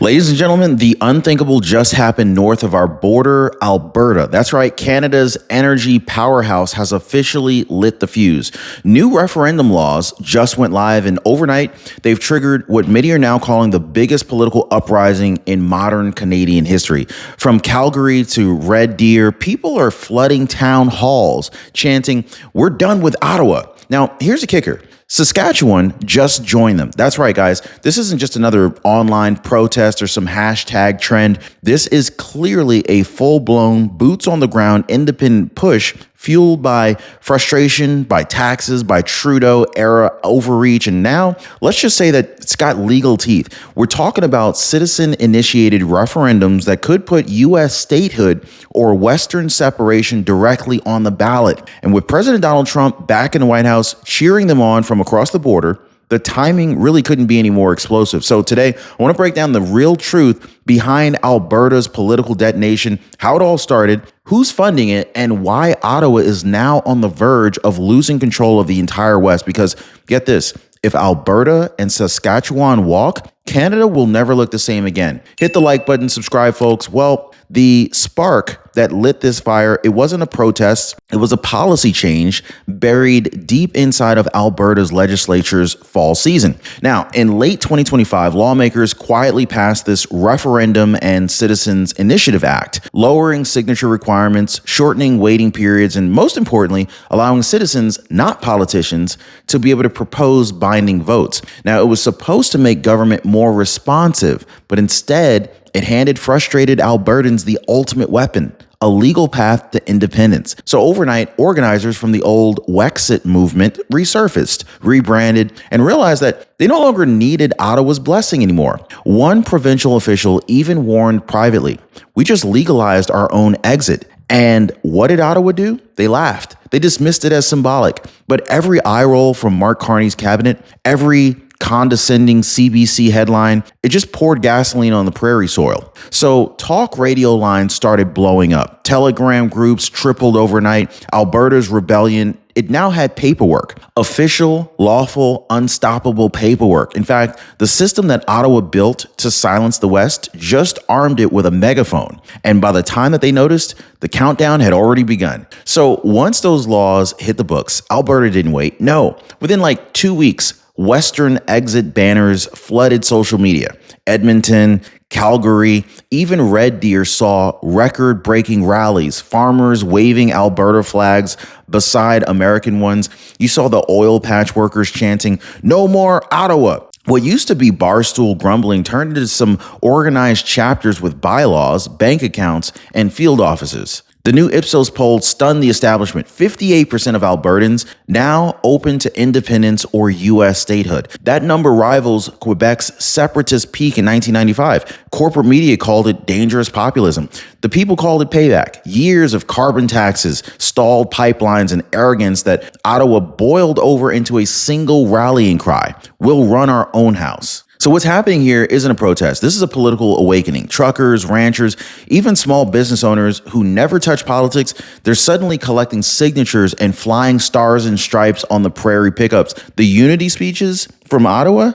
Ladies and gentlemen, the unthinkable just happened north of our border, Alberta. That's right, Canada's energy powerhouse has officially lit the fuse. New referendum laws just went live, and overnight, they've triggered what many are now calling the biggest political uprising in modern Canadian history. From Calgary to Red Deer, people are flooding town halls, chanting, "We're done with Ottawa." Now, here's the kicker. Saskatchewan just joined them. That's right, guys. This isn't just another online protest or some hashtag trend. This is clearly a full-blown, boots-on-the-ground, independent push fueled by frustration, by taxes, by Trudeau-era overreach, and now let's just say that it's got legal teeth. We're talking about citizen-initiated referendums that could put U.S. statehood or Western separation directly on the ballot. And with President Donald Trump back in the White House cheering them on from across the border, the timing really couldn't be any more explosive. So today, I want to break down the real truth behind Alberta's political detonation, how it all started, who's funding it, and why Ottawa is now on the verge of losing control of the entire West. Because get this, if Alberta and Saskatchewan walk, Canada will never look the same again. Hit the like button, subscribe, folks. Well, the spark that lit this fire, it wasn't a protest, it was a policy change buried deep inside of Alberta's legislature's fall season. Now, in late 2025, lawmakers quietly passed this Referendum and Citizens Initiative Act, lowering signature requirements, shortening waiting periods, and most importantly, allowing citizens, not politicians, to be able to propose binding votes. Now, it was supposed to make government more responsive, but instead, it handed frustrated Albertans the ultimate weapon, a legal path to independence. So overnight, organizers from the old Wexit movement resurfaced, rebranded, and realized that they no longer needed Ottawa's blessing anymore. One provincial official even warned privately, "We just legalized our own exit." And what did Ottawa do? They laughed. They dismissed it as symbolic. But every eye roll from Mark Carney's cabinet, every condescending CBC headline, it just poured gasoline on the prairie soil. So talk radio lines started blowing up. Telegram groups tripled overnight. Alberta's rebellion, it now had paperwork, official, lawful, unstoppable paperwork. In fact, the system that Ottawa built to silence the West just armed it with a megaphone. And by the time that they noticed, the countdown had already begun. So once those laws hit the books, Alberta didn't wait. No, within like 2 weeks, Western exit banners flooded social media. Edmonton, Calgary, even Red Deer saw record-breaking rallies, farmers waving Alberta flags beside American ones. You saw the oil patch workers chanting, "No more Ottawa." What used to be barstool grumbling turned into some organized chapters with bylaws, bank accounts, and field offices. The new Ipsos poll stunned the establishment. 58% of Albertans now open to independence or U.S. statehood. That number rivals Quebec's separatist peak in 1995. Corporate media called it dangerous populism. The people called it payback. Years of carbon taxes, stalled pipelines, and arrogance that Ottawa boiled over into a single rallying cry. We'll run our own house. So what's happening here isn't a protest. This is a political awakening. Truckers, ranchers, even small business owners who never touch politics, they're suddenly collecting signatures and flying stars and stripes on the prairie pickups. The unity speeches from Ottawa,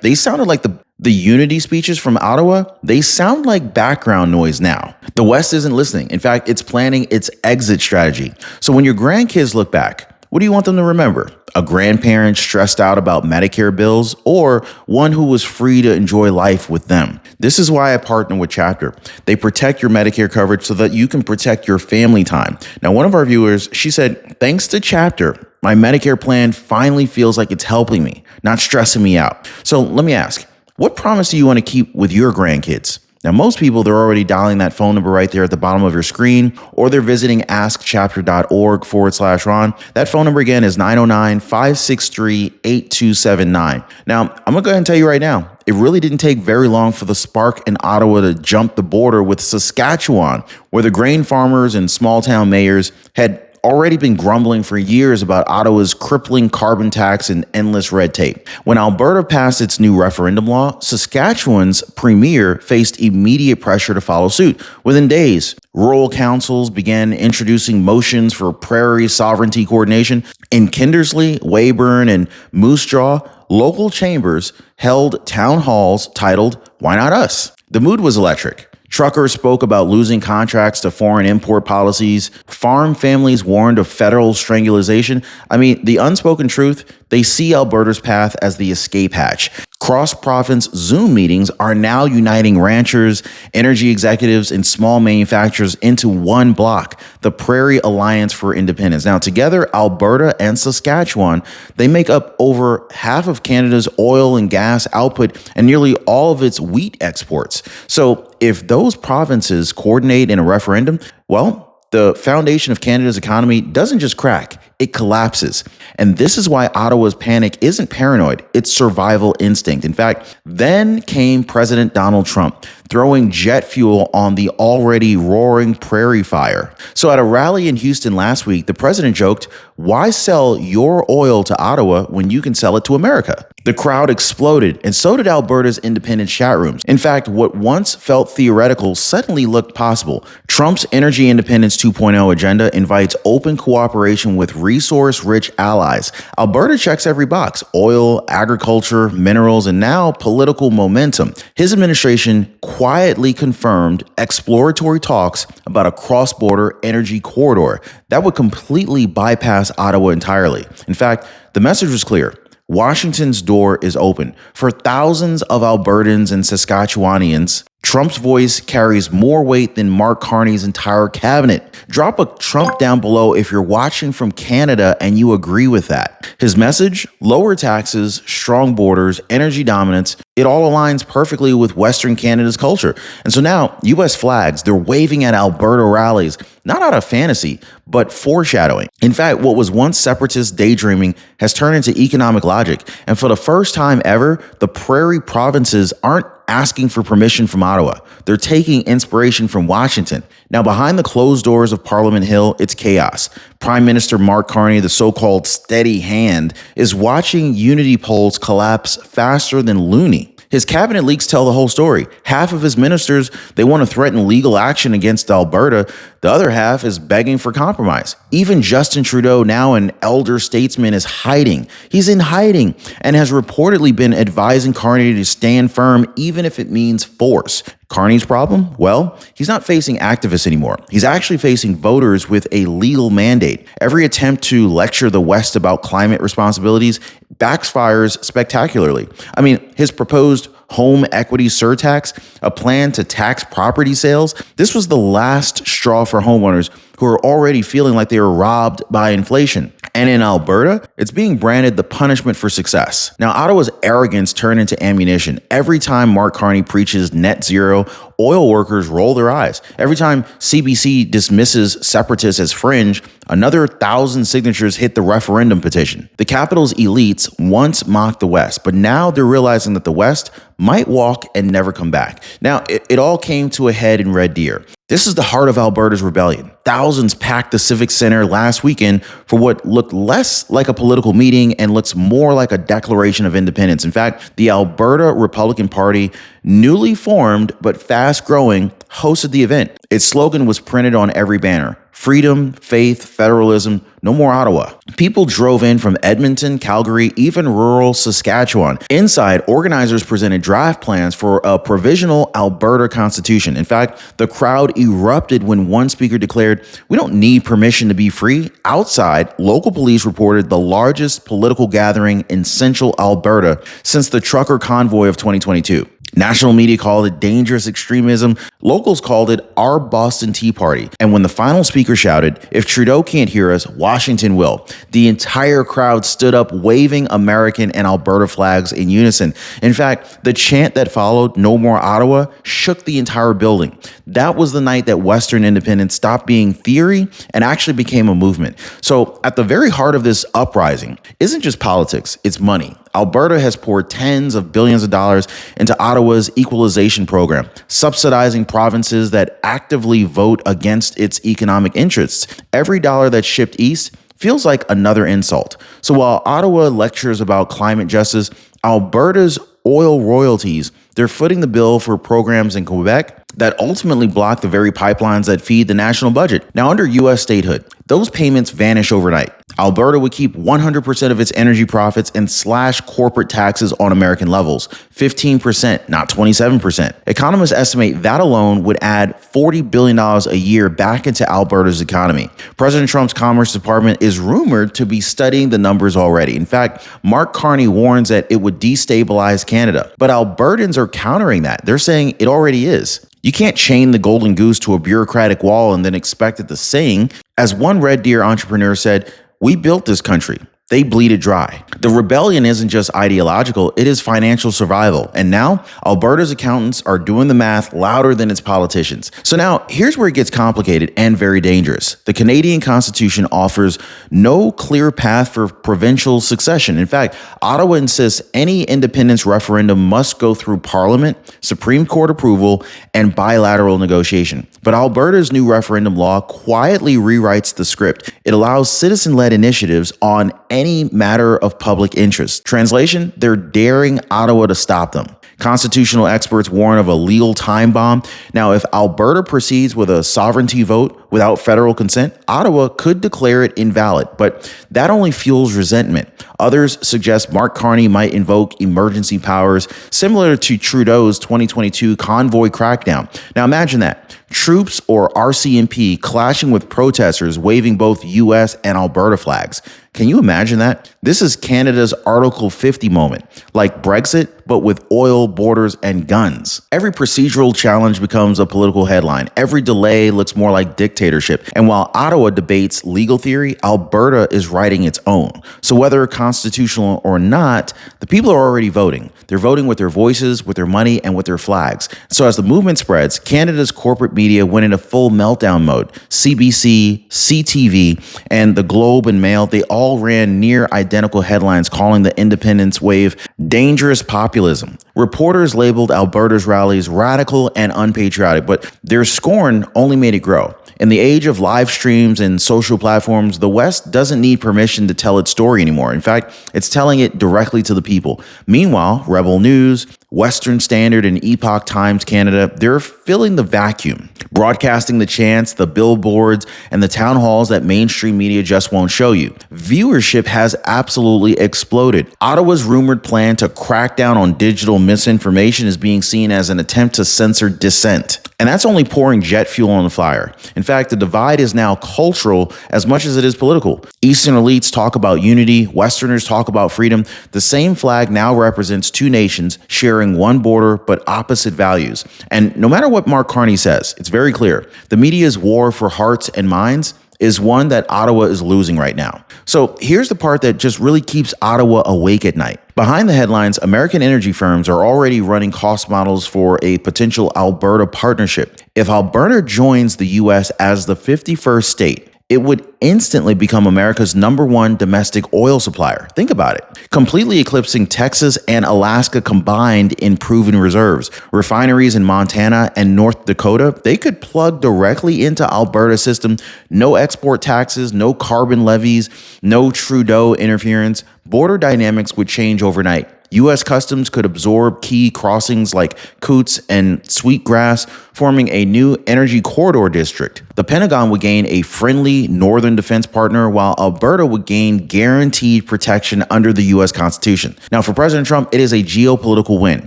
they sounded like the unity speeches from Ottawa, they sound like background noise now. The West isn't listening. In fact, it's planning its exit strategy. So when your grandkids look back, what do you want them to remember? A grandparent stressed out about Medicare bills, or one who was free to enjoy life with them? This is why I partner with Chapter. They protect your Medicare coverage so that you can protect your family time. Now, one of our viewers, she said, "Thanks to Chapter, my Medicare plan finally feels like it's helping me, not stressing me out." So let me ask, what promise do you want to keep with your grandkids? Now, most people, they're already dialing that phone number right there at the bottom of your screen, or they're visiting askchapter.org/Ron. That phone number again is 909-563-8279. Now, I'm going to go ahead and tell you right now, it really didn't take very long for the spark in Ottawa to jump the border with Saskatchewan, where the grain farmers and small town mayors had already been grumbling for years about Ottawa's crippling carbon tax and endless red tape. When Alberta passed its new referendum law, Saskatchewan's premier faced immediate pressure to follow suit. Within days, rural councils began introducing motions for prairie sovereignty coordination. In Kindersley, Weyburn, and Moose Jaw, local chambers held town halls titled, "Why Not Us?" The mood was electric. Truckers spoke about losing contracts to foreign import policies. Farm families warned of federal strangulation. I mean, the unspoken truth, they see Alberta's path as the escape hatch. Cross-province Zoom meetings are now uniting ranchers, energy executives, and small manufacturers into one bloc, the Prairie Alliance for Independence. Now, together, Alberta and Saskatchewan, they make up over half of Canada's oil and gas output and nearly all of its wheat exports. So if those provinces coordinate in a referendum, well, the foundation of Canada's economy doesn't just crack, it collapses. And this is why Ottawa's panic isn't paranoid, it's survival instinct. In fact, then came President Donald Trump, throwing jet fuel on the already roaring prairie fire. So at a rally in Houston last week, the president joked, "Why sell your oil to Ottawa when you can sell it to America?" The crowd exploded, and so did Alberta's independent chat rooms. In fact, what once felt theoretical suddenly looked possible. Trump's Energy Independence 2.0 agenda invites open cooperation with resource-rich allies. Alberta checks every box: oil, agriculture, minerals, and now political momentum. His administration quietly confirmed exploratory talks about a cross-border energy corridor that would completely bypass Ottawa entirely. In fact, the message was clear. Washington's door is open. For thousands of Albertans and Saskatchewanians, Trump's voice carries more weight than Mark Carney's entire cabinet. Drop a Trump down below if you're watching from Canada and you agree with that. His message: lower taxes, strong borders, energy dominance. It all aligns perfectly with Western Canada's culture. And so now, U.S. flags, they're waving at Alberta rallies, not out of fantasy, but foreshadowing. In fact, what was once separatist daydreaming has turned into economic logic. And for the first time ever, the prairie provinces aren't asking for permission from Ottawa. They're taking inspiration from Washington. Now, behind the closed doors of Parliament Hill, it's chaos. Prime Minister Mark Carney, the so-called steady hand, is watching unity polls collapse faster than loony. His cabinet leaks tell the whole story. Half of his ministers, they want to threaten legal action against Alberta. The other half is begging for compromise. Even Justin Trudeau, now an elder statesman, is hiding. He's in hiding and has reportedly been advising Carney to stand firm, even if it means force. Carney's problem? Well, he's not facing activists anymore. He's actually facing voters with a legal mandate. Every attempt to lecture the West about climate responsibilities backfires spectacularly. I mean, his proposed home equity surtax, a plan to tax property sales, this was the last straw for homeowners who are already feeling like they were robbed by inflation. And in Alberta, it's being branded the punishment for success. Now, Ottawa's arrogance turned into ammunition. Every time Mark Carney preaches net zero, oil workers roll their eyes. Every time CBC dismisses separatists as fringe, another 1,000 signatures hit the referendum petition. The capital's elites once mocked the West, but now they're realizing that the West might walk and never come back. Now, it all came to a head in Red Deer. This is the heart of Alberta's rebellion. Thousands packed the Civic Center last weekend for what looked less like a political meeting and looks more like a declaration of independence. In fact, the Alberta Republican Party, newly formed but fast growing, hosted the event. Its slogan was printed on every banner: freedom, faith, federalism, no more Ottawa. People drove in from Edmonton, Calgary, even rural Saskatchewan. Inside, organizers presented draft plans for a provisional Alberta constitution. In fact, the crowd erupted when one speaker declared, "We don't need permission to be free." Outside, local police reported the largest political gathering in central Alberta since the trucker convoy of 2022. National media called it dangerous extremism. Locals called it our Boston Tea Party. And when the final speaker shouted, "If Trudeau can't hear us, Washington will," the entire crowd stood up waving American and Alberta flags in unison. In fact, the chant that followed, "No more Ottawa," shook the entire building. That was the night that Western independence stopped being theory and actually became a movement. So at the very heart of this uprising isn't just politics, it's money. Alberta has poured tens of billions of dollars into Ottawa's equalization program, subsidizing provinces that actively vote against its economic interests. Every dollar that's shipped east feels like another insult. So while Ottawa lectures about climate justice, Alberta's oil royalties, they're footing the bill for programs in Quebec that ultimately block the very pipelines that feed the national budget. Now, under U.S. statehood, those payments vanish overnight. Alberta would keep 100% of its energy profits and slash corporate taxes on American levels, 15%, not 27%. Economists estimate that alone would add $40 billion a year back into Alberta's economy. President Trump's Commerce Department is rumored to be studying the numbers already. In fact, Mark Carney warns that it would destabilize Canada. But Albertans are countering that. They're saying it already is. You can't chain the golden goose to a bureaucratic wall and then expect it to sing. As one Red Deer entrepreneur said, "We built this country. They bleed it dry." The rebellion isn't just ideological, it is financial survival. And now, Alberta's accountants are doing the math louder than its politicians. So now, here's where it gets complicated and very dangerous. The Canadian Constitution offers no clear path for provincial succession. In fact, Ottawa insists any independence referendum must go through Parliament, Supreme Court approval, and bilateral negotiation. But Alberta's new referendum law quietly rewrites the script. It allows citizen-led initiatives on any matter of public interest. Translation, they're daring Ottawa to stop them. Constitutional experts warn of a legal time bomb. Now, if Alberta proceeds with a sovereignty vote without federal consent, Ottawa could declare it invalid, but that only fuels resentment. Others suggest Mark Carney might invoke emergency powers similar to Trudeau's 2022 convoy crackdown. Now, imagine that. Troops or RCMP clashing with protesters waving both U.S. and Alberta flags. Can you imagine that? This is Canada's Article 50 moment, like Brexit, but with oil, borders, and guns. Every procedural challenge becomes a political headline. Every delay looks more like dictatorship. And while Ottawa debates legal theory, Alberta is writing its own. So whether constitutional or not, the people are already voting. They're voting with their voices, with their money, and with their flags. So as the movement spreads, Canada's corporate media went into full meltdown mode. CBC, CTV, and the Globe and Mail, they all ran near identical headlines calling the independence wave dangerous populism. Reporters labeled Alberta's rallies radical and unpatriotic, but their scorn only made it grow. In the age of live streams and social platforms, the West doesn't need permission to tell its story anymore. In fact, it's telling it directly to the people. Meanwhile, Rebel News, Western Standard, and Epoch Times Canada, they're filling the vacuum, broadcasting the chants, the billboards, and the town halls that mainstream media just won't show you. Viewership has absolutely exploded. Ottawa's rumored plan to crack down on digital misinformation is being seen as an attempt to censor dissent. And that's only pouring jet fuel on the fire. In fact, the divide is now cultural as much as it is political. Eastern elites talk about unity, Westerners talk about freedom. The same flag now represents two nations sharing one border but opposite values. And no matter what Mark Carney says, it's very clear. The media's war for hearts and minds is one that Ottawa is losing right now. So here's the part that just really keeps Ottawa awake at night. Behind the headlines, American energy firms are already running cost models for a potential Alberta partnership. If Alberta joins the U.S. as the 51st state, it would instantly become America's #1 domestic oil supplier. Think about it. Completely eclipsing Texas and Alaska combined in proven reserves. Refineries in Montana and North Dakota, they could plug directly into Alberta's system. No export taxes, no carbon levies, no Trudeau interference. Border dynamics would change overnight. U.S. Customs could absorb key crossings like Coots and Sweetgrass, forming a new energy corridor district. The Pentagon would gain a friendly northern defense partner, while Alberta would gain guaranteed protection under the U.S. Constitution. Now, for President Trump, it is a geopolitical win.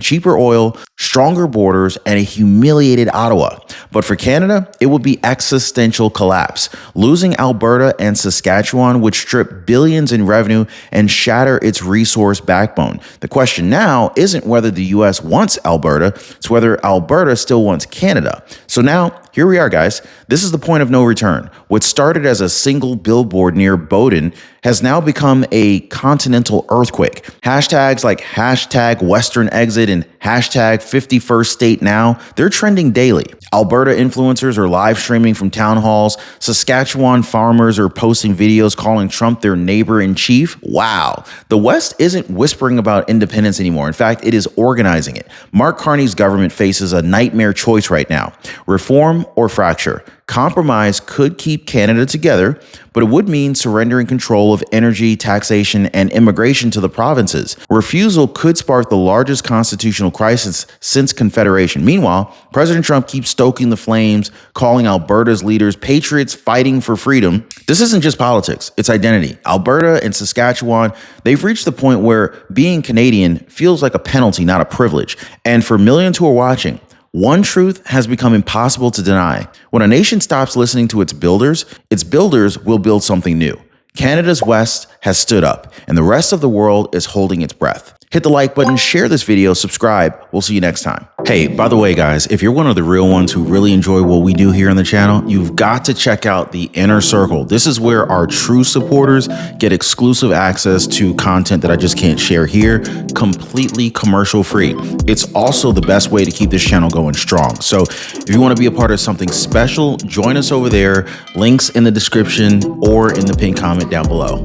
Cheaper oil, stronger borders, and a humiliated Ottawa. But for Canada, it would be existential collapse. Losing Alberta and Saskatchewan would strip billions in revenue and shatter its resource backbone. The question now isn't whether the U.S. wants Alberta, it's whether Alberta still wants Canada. So now, here we are, guys. This is the point of no return. What started as a single billboard near Bowdoin has now become a continental earthquake. Hashtags like hashtag Western Exit and hashtag 51st State Now, they're trending daily. Alberta influencers are live streaming from town halls. Saskatchewan farmers are posting videos calling Trump their neighbor in chief. Wow. The West isn't whispering about independence anymore. In fact, it is organizing it. Mark Carney's government faces a nightmare choice right now: reform or fracture. Compromise could keep Canada together, but it would mean surrendering control of energy, taxation, and immigration to the provinces. Refusal could spark the largest constitutional crisis since Confederation. Meanwhile, President Trump keeps stoking the flames, calling Alberta's leaders patriots fighting for freedom. This isn't just politics, it's identity. Alberta and Saskatchewan, they've reached the point where being Canadian feels like a penalty, not a privilege. And for millions who are watching, one truth has become impossible to deny. When a nation stops listening to its builders will build something new. Canada's West has stood up, and the rest of the world is holding its breath. Hit the like button, share this video, subscribe. We'll see you next time. Hey, by the way, guys, if you're one of the real ones who really enjoy what we do here on the channel, you've got to check out the Inner Circle. This is where our true supporters get exclusive access to content that I just can't share here, completely commercial free. It's also the best way to keep this channel going strong. So if you want to be a part of something special, join us over there. Links in the description or in the pinned comment down below.